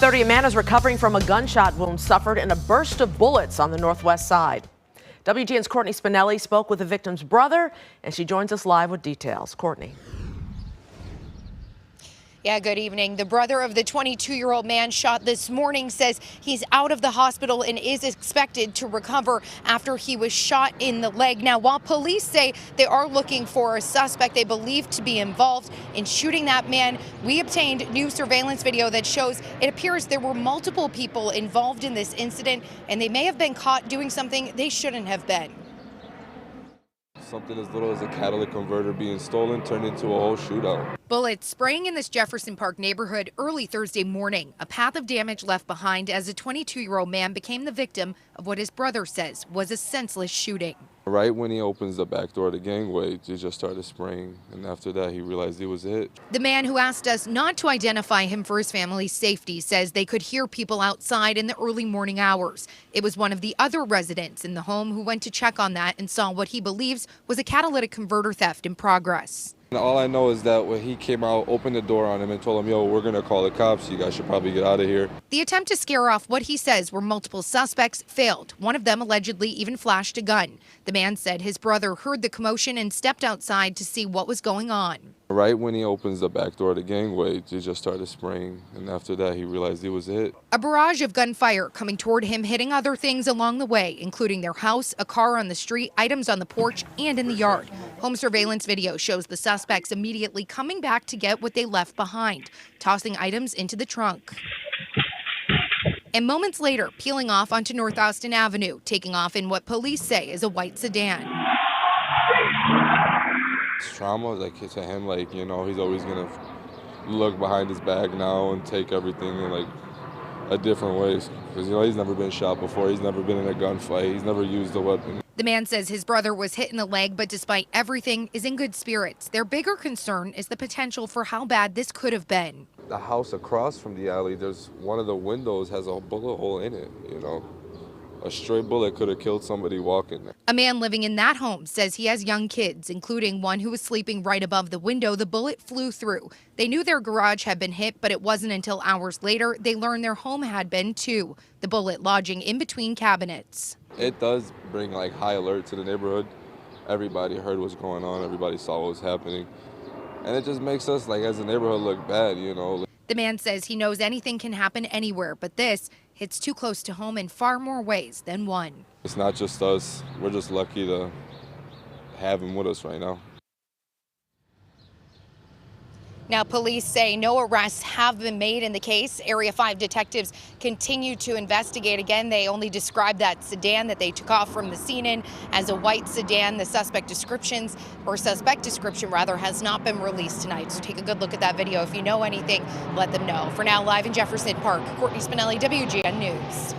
A man is recovering from a gunshot wound suffered in a burst of bullets on the northwest side. WGN's Courtney Spinelli spoke with the victim's brother, and she joins us live with details. Courtney. Yeah, good evening. The brother of the 22-year-old man shot this morning says he's out of the hospital and is expected to recover after he was shot in the leg. Now, while police say they are looking for a suspect they believe to be involved in shooting that man, we obtained new surveillance video that shows it appears there were multiple people involved in this incident, and they may have been caught doing something they shouldn't have been. Something as little as a catalytic converter being stolen turned into a whole shootout. Bullets spraying in this Jefferson Park neighborhood early Thursday morning. A path of damage left behind as a 22-year-old man became the victim of what his brother says was a senseless shooting. Right when he opens the back door of the gangway, he just started spraying, and after that he realized he was hit. The man who asked us not to identify him for his family's safety says they could hear people outside in the early morning hours. It was one of the other residents in the home who went to check on that and saw what he believes was a catalytic converter theft in progress. And all I know is that when he came out, opened the door on him and told him, "Yo, we're gonna call the cops. You guys should probably get out of here." The attempt to scare off what he says were multiple suspects failed. One of them allegedly even flashed a gun. The man said his brother heard the commotion and stepped outside to see what was going on. Right when he opens the back door of the gangway, he just started spraying, and after that he realized he was hit. A barrage of gunfire coming toward him, hitting other things along the way, including their house, a car on the street, items on the porch, and in the yard. Home surveillance video shows the suspects immediately coming back to get what they left behind, tossing items into the trunk. And moments later, peeling off onto North Austin Avenue, taking off in what police say is a white sedan. It's trauma, like to him, like, you know, he's always gonna look behind his back now and take everything in like a different way. Because, you know, he's never been shot before, he's never been in a gunfight, he's never used a weapon. The man says his brother was hit in the leg, but despite everything, is in good spirits. Their bigger concern is the potential for how bad this could have been. The house across from the alley, there's one of the windows has a bullet hole in it, you know. A stray bullet could have killed somebody walking there. A man living in that home says he has young kids, including one who was sleeping right above the window the bullet flew through. They knew their garage had been hit, but it wasn't until hours later they learned their home had been too, the bullet lodging in between cabinets. It does bring like high alert to the neighborhood. Everybody heard what's going on, everybody saw what was happening. And it just makes us, like, as a neighborhood look bad, you know. The man says he knows anything can happen anywhere, but this hits too close to home in far more ways than one. It's not just us. We're just lucky to have him with us right now. Now, police say no arrests have been made in the case. Area 5 detectives continue to investigate. Again, they only described that sedan that they took off from the scene in as a white sedan. The suspect description has not been released tonight. So take a good look at that video. If you know anything, let them know. For now, live in Jefferson Park, Courtney Spinelli, WGN News.